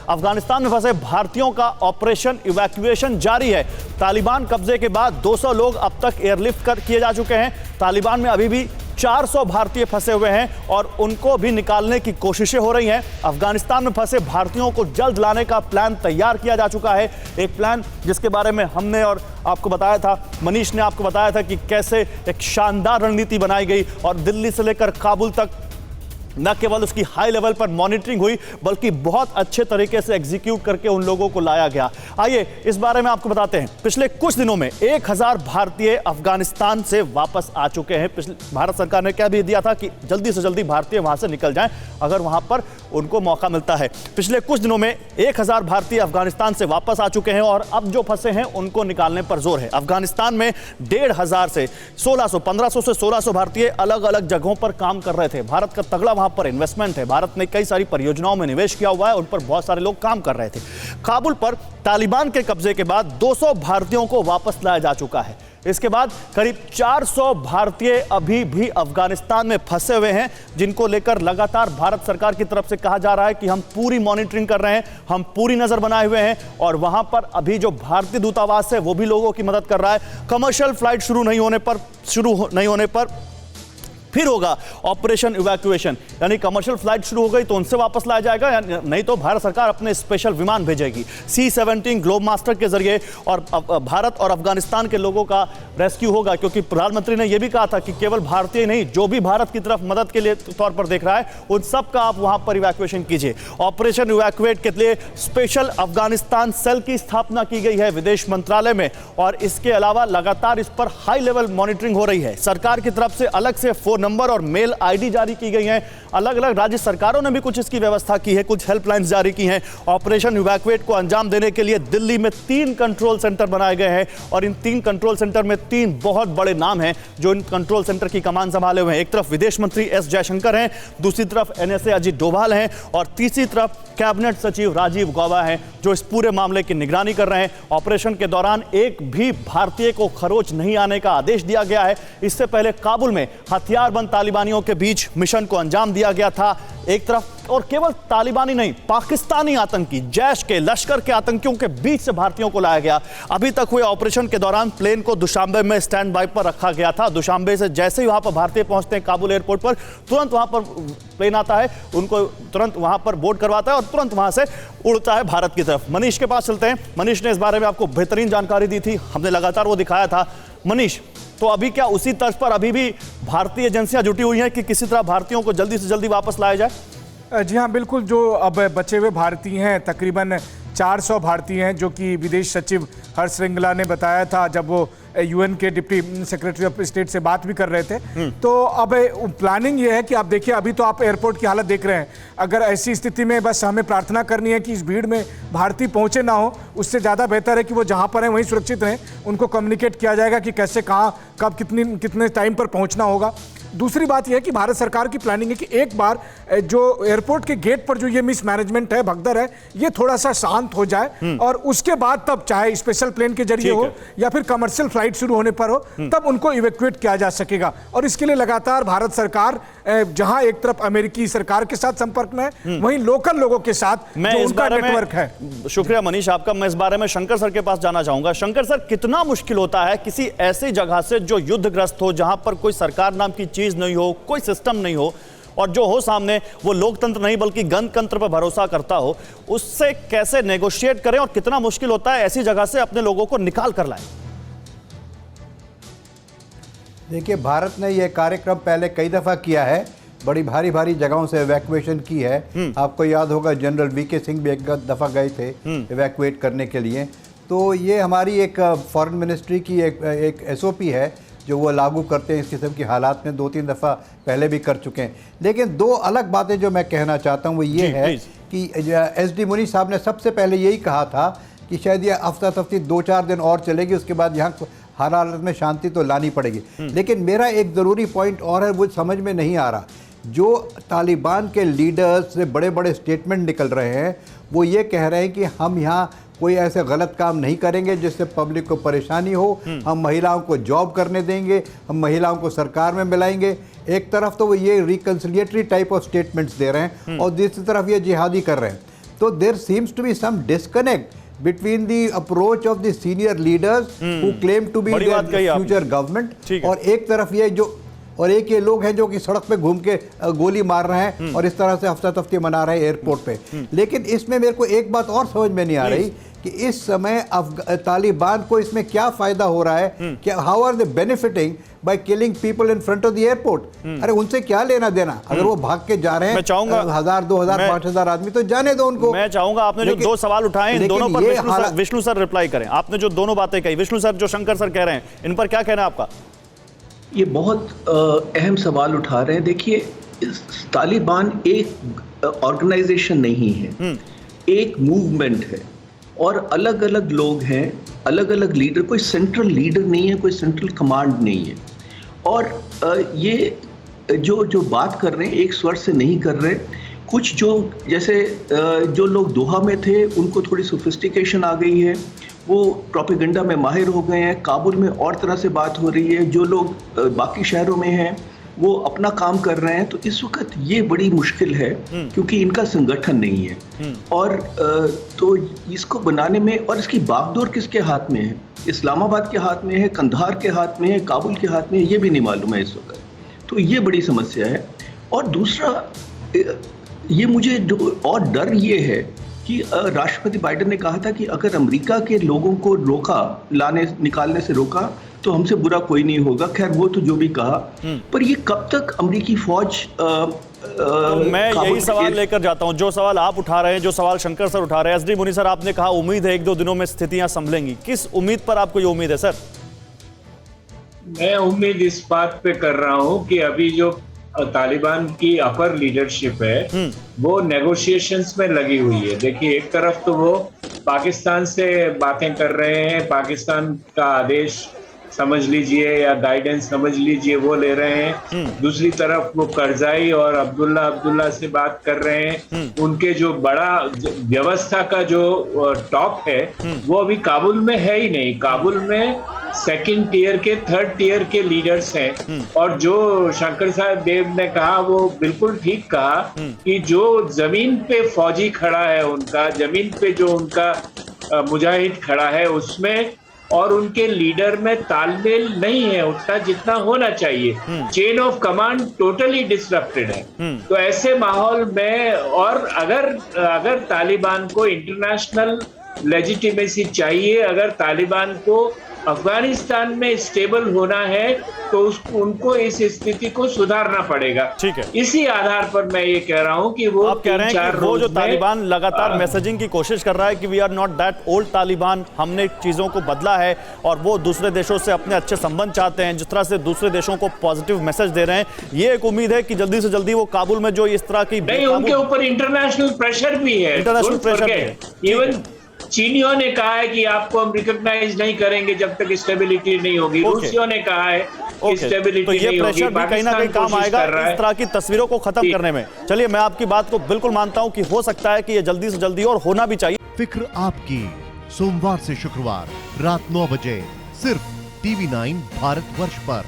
अफगानिस्तान में फंसे भारतीयों का ऑपरेशन इवैक्यूएशन जारी है। तालिबान कब्जे के बाद 200 लोग अब तक एयरलिफ्ट किए जा चुके हैं। तालिबान में अभी भी 400 भारतीय फंसे हुए हैं और उनको भी निकालने की कोशिशें हो रही हैं। अफगानिस्तान में फंसे भारतीयों को जल्द लाने का प्लान तैयार किया जा चुका है। एक प्लान जिसके बारे में हमने और आपको बताया था, मनीष ने आपको बताया था कि कैसे एक शानदार रणनीति बनाई गई और दिल्ली से लेकर काबुल तक न केवल उसकी हाई लेवल पर मॉनिटरिंग हुई बल्कि बहुत अच्छे तरीके से एग्जीक्यूट करके उन लोगों को लाया गया। आइए इस बारे में आपको बताते हैं। पिछले कुछ दिनों में 1000 भारतीय अफगानिस्तान से वापस आ चुके हैं। भारत सरकार ने कह भी दिया था कि जल्दी से जल्दी भारतीय वहां से निकल जाएं अगर वहां पर उनको मौका मिलता है। पिछले कुछ दिनों में 1000 भारतीय अफगानिस्तान से वापस आ चुके हैं और अब जो फंसे हैं उनको निकालने पर जोर है। अफगानिस्तान में 1500 से 1600, 1500 से 1600 भारतीय अलग अलग जगहों पर काम कर रहे थे। भारत का तगड़ा वहां पर इन्वेस्टमेंट है। भारत ने कई सारी परियोजनाओं में निवेश किया हुआ है, उन पर बहुत सारे लोग काम कर रहे थे। काबुल पर तालिबान के कब्जे के बाद 200 भारतीयों को वापस लाया जा चुका है। इसके बाद करीब 400 भारतीय अभी भी अफगानिस्तान में फंसे हुए हैं, जिनको लेकर लगातार भारत सरकार की तरफ से कहा जा रहा है कि हम पूरी मॉनिटरिंग कर रहे हैं, हम पूरी नजर बनाए हुए हैं और वहां पर अभी जो भारतीय दूतावास है वो भी लोगों की मदद कर रहा है। कमर्शियल फ्लाइट शुरू नहीं होने पर फिर होगा ऑपरेशन इवैक्यूएशन, यानी कमर्शियल फ्लाइट शुरू हो गई तो उनसे वापस लाया जाएगा, नहीं तो भारत सरकार अपने स्पेशल विमान भेजेगी C-17 ग्लोब मास्टर के जरिए और भारत और अफगानिस्तान के लोगों का रेस्क्यू होगा। क्योंकि प्रधानमंत्री ने यह भी कहा था कि केवल भारतीय नहीं, जो भी भारत की तरफ मदद के लिए तौर पर देख रहा है उन सब का आप वहां पर इवैक्यूएशन कीजिए। ऑपरेशन इवैक्यूएट के लिए स्पेशल अफगानिस्तान सेल की स्थापना की गई है विदेश मंत्रालय में और इसके अलावा लगातार इस पर हाई लेवल मॉनिटरिंग हो रही है। सरकार की तरफ से अलग से फोन नंबर और मेल आईडी जारी की गई हैं। अलग अलग राज्य सरकारों ने भी कुछ इसकी व्यवस्था की है, कुछ हेल्पलाइंस जारी की हैं। ऑपरेशन इवैक्यूएट को अंजाम देने के लिए दिल्ली में 3 कंट्रोल सेंटर बनाए गए हैं और इन 3 कंट्रोल सेंटर में 3 बहुत बड़े नाम हैं जो इन कंट्रोल सेंटर की कमान संभाले हुए हैं। एक तरफ विदेश मंत्री एस जयशंकर हैं, दूसरी तरफ NSA अजीत डोभाल हैं और तीसरी तरफ कैबिनेट सचिव राजीव गौबा हैं जो इस पूरे मामले की निगरानी कर रहे हैं। ऑपरेशन के दौरान एक भी भारतीय को खरोच नहीं आने का आदेश दिया गया है। इससे पहले काबुल में हथियारबंद तालिबानियों के बीच मिशन को अंजाम दिया गया था एक तरफ, और केवल तालिबानी नहीं, पाकिस्तानी आतंकी जैश के लश्कर के आतंकियों के बीच से भारतीयों को लाया गया। अभी तक हुए ऑपरेशन के दौरान प्लेन को दुशांबे में स्टैंड बाय पर रखा गया था। दुशांबे से जैसे ही वहां पर भारतीय पहुंचते हैं काबुल एयरपोर्ट पर, तुरंत वहां पर प्लेन आता है, उनको तुरंत वहां पर बोर्ड करवाता है और तुरंत वहां से उड़ता है भारत की तरफ। मनीष के पास चलते हैं। मनीष ने इस बारे में आपको बेहतरीन जानकारी दी थी, हमने लगातार वो दिखाया था। मनीष, तो अभी क्या उसी तर्ज पर अभी भी भारतीय एजेंसियां जुटी हुई हैं कि किसी तरह भारतीयों को जल्दी से जल्दी वापस लाया जाए? जी हाँ, बिल्कुल। जो अब बचे हुए भारतीय हैं, तकरीबन 400 भारतीय हैं, जो कि विदेश सचिव हर्ष श्रृंगला ने बताया था जब वो UN के डिप्टी सेक्रेटरी ऑफ स्टेट से बात भी कर रहे थे। तो अब प्लानिंग ये है कि आप देखिए, अभी तो आप एयरपोर्ट की हालत देख रहे हैं। अगर ऐसी स्थिति में बस हमें प्रार्थना करनी है कि इस भीड़ में भारतीय पहुंचे ना हो, उससे ज़्यादा बेहतर है कि वो जहां पर हैं वहीं सुरक्षित रहें। उनको कम्युनिकेट किया जाएगा कि कैसे, कहाँ, कब, कितने टाइम पर पहुँचना होगा। दूसरी बात यह है कि भारत सरकार की प्लानिंग है कि एक बार जो एयरपोर्ट के गेट पर जो ये मिसमैनेजमेंट है, भगदड़ है, ये थोड़ा सा शांत हो जाए और उसके बाद तब चाहे स्पेशल प्लेन के जरिए हो या फिर कमर्शियल फ्लाइट शुरू होने पर हो, तब उनको इवैक्यूएट किया जा सकेगा। और इसके लिए लगातार भारत सरकार जहां एक तरफ अमेरिकी सरकार के साथ संपर्क में है, वहीं लोकल लोगों के साथ जो उनका नेटवर्क है। शुक्रिया मनीष आपका। मैं इस बारे में शंकर सर के पास जाना चाहूंगा। शंकर सर, कितना मुश्किल होता है किसी ऐसी जगह से जो युद्धग्रस्त हो, जहां पर कोई सरकार नाम की चीज नहीं हो, कोई सिस्टम नहीं हो और जो हो सामने वो लोकतंत्र नहीं बल्कि गणतंत्र पर भरोसा करता हो, उससे कैसे नेगोशिएट करें और कितना मुश्किल होता है ऐसी जगह से अपने लोगों को निकाल कर लाएं? देखिए, भारत ने यह कार्यक्रम पहले कई दफ़ा किया है, बड़ी भारी भारी जगहों से इवैक्यूएशन की है। आपको याद होगा जनरल VK सिंह भी एक दफ़ा गए थे इवैक्यूएट करने के लिए। तो ये हमारी एक फॉरेन मिनिस्ट्री की एक SOP है जो वो लागू करते हैं इस किस्म की हालात में। 2-3 दफ़ा पहले भी कर चुके हैं। लेकिन 2 अलग बातें जो मैं कहना चाहता हूँ वो ये है कि SD मुनीष साहब ने सबसे पहले यही कहा था कि शायद ये हफ्ता तफ्ती 2-4 दिन और चलेगी, उसके बाद यहाँ हर हालत में शांति तो लानी पड़ेगी। लेकिन मेरा एक ज़रूरी पॉइंट और है, वो समझ में नहीं आ रहा। जो तालिबान के लीडर्स से बड़े बड़े स्टेटमेंट निकल रहे हैं, वो ये कह रहे हैं कि हम यहाँ कोई ऐसे गलत काम नहीं करेंगे जिससे पब्लिक को परेशानी हो, हम महिलाओं को जॉब करने देंगे, हम महिलाओं को सरकार में मिलाएंगे। एक तरफ तो वो ये रिकन्सिलिएटरी टाइप ऑफ स्टेटमेंट्स दे रहे हैं और दूसरी तरफ ये जिहादी कर रहे हैं। तो there seems to be some disconnect between the approach of the senior leaders who claim to be बड़ी बात कही their आपने। future government, ठीक है। और एक तरफ ये जो और एक ये लोग हैं जो कि सड़क पे घूम के गोली मार रहे हैं और इस तरह से हफ्ता तफ्ती मना रहे हैं एयरपोर्ट पे। लेकिन इसमें मेरे को एक बात और समझ में नहीं आ रही कि इस समय तालिबान को इसमें क्या फायदा हो रहा है, क्या how are they benefiting by killing people in front of the airport? अरे उनसे क्या लेना देना? अगर वो भाग के जा रहे हैं, मैं चाहूंगा 1000 2000 5000 आदमी, तो जाने दो उनको। मैं चाहूंगा आपने जो दो सवाल उठाए इन दोनों पर विष्णु सर रिप्लाई करें। आपने जो दोनों बातें कही, विष्णु सर जो शंकर सर कह रहे हैं, इन पर क्या कहना है आपका? ये बहुत अहम सवाल उठा रहे हैं। देखिए, तालिबान एक ऑर्गेनाइजेशन नहीं है, एक मूवमेंट है और अलग अलग लोग हैं, अलग अलग लीडर, कोई सेंट्रल लीडर नहीं है, कोई सेंट्रल कमांड नहीं है। और ये जो बात कर रहे हैं एक स्वर से नहीं कर रहे। कुछ जो जैसे जो लोग दोहा में थे उनको थोड़ी सोफिस्टिकेशन आ गई है, वो प्रोपेगेंडा में माहिर हो गए हैं, काबुल में और तरह से बात हो रही है, जो लोग बाकी शहरों में हैं वो अपना काम कर रहे हैं। तो इस वक्त ये बड़ी मुश्किल है क्योंकि इनका संगठन नहीं है। और तो इसको बनाने में, और इसकी बागडोर किसके हाथ में है? इस्लामाबाद के हाथ में है, कंधार के हाथ में है, काबुल के हाथ में है, ये भी नहीं मालूम है इस वक्त। तो ये बड़ी समस्या है। और दूसरा ये मुझे जो और डर ये है कि राष्ट्रपति बाइडेन ने कहा था कि अगर अमेरिका के लोगों को रोका, निकालने से रोका, तो हमसे बुरा कोई नहीं होगा। खैर वो तो जो भी कहा, पर ये कब तक अमेरिकी फौज तो मैं यही सवाल लेकर जाता हूं, जो सवाल आप उठा रहे हैं, जो सवाल शंकर सर उठा रहे हैं। एसडी मुनि सर, आपने कहा उम्मीद है 1-2 दिनों में स्थितियां संभलेंगी। किस उम्मीद पर आपको ये उम्मीद है सर? मैं उम्मीद इस बात पे कर रहा हूं कि अभी जो तालिबान की अपर लीडरशिप है वो नेगोशिएशंस में लगी हुई है। देखिए, एक तरफ तो वो पाकिस्तान से बातें कर रहे हैं, पाकिस्तान का आदेश समझ लीजिए या गाइडेंस समझ लीजिए वो ले रहे हैं। दूसरी तरफ वो करजाई और अब्दुल्ला से बात कर रहे हैं। उनके जो बड़ा व्यवस्था का जो टॉप है वो अभी काबुल में है ही नहीं। काबुल में सेकंड टियर के, थर्ड टियर के लीडर्स हैं। और जो शंकर साहब देव ने कहा वो बिल्कुल ठीक कहा कि जो जमीन पे फौजी खड़ा है, उनका जमीन पे जो उनका मुजाहिद खड़ा है, उसमें और उनके लीडर में तालमेल नहीं है उतना जितना होना चाहिए। Chain of command totally disrupted है। तो ऐसे माहौल में, और अगर तालिबान को इंटरनेशनल लेजिटिमेसी चाहिए, अगर तालिबान को अफगानिस्तान में स्टेबल होना है, तो उनको इस स्थिति को सुधारना पड़ेगा। ठीक है, इसी आधार पर मैं ये कह रहा हूं कि वो आप कह रहे हैं कि वो जो तालिबान लगातार मैसेजिंग की कोशिश कर रहा है कि we are not that old Taliban, हमने चीजों को बदला है, और वो दूसरे देशों से अपने अच्छे संबंध चाहते हैं, जिस तरह से दूसरे देशों को पॉजिटिव मैसेज दे रहे हैं। ये एक उम्मीद है कि जल्दी से जल्दी वो काबुल में जो इस तरह की नहीं, उनके ऊपर इंटरनेशनल प्रेशर भी है, इंटरनेशनल प्रेशर भी है। इवन चीनियों ने कहा है कि आपको हम रिकॉग्नाइज नहीं करेंगे जब तक स्टेबिलिटी नहीं होगी। रूसियों ने कहा है कि स्टेबिलिटी तो ये नहीं होगी। प्रेशर भी कहीं ना कहीं काम आएगा इस तरह की तस्वीरों को खत्म करने में। चलिए, मैं आपकी बात को बिल्कुल मानता हूं कि हो सकता है कि ये जल्दी से जल्दी, और होना भी चाहिए। फिक्र आपकी, सोमवार से शुक्रवार रात 9 बजे सिर्फ TV9 भारतवर्ष पर।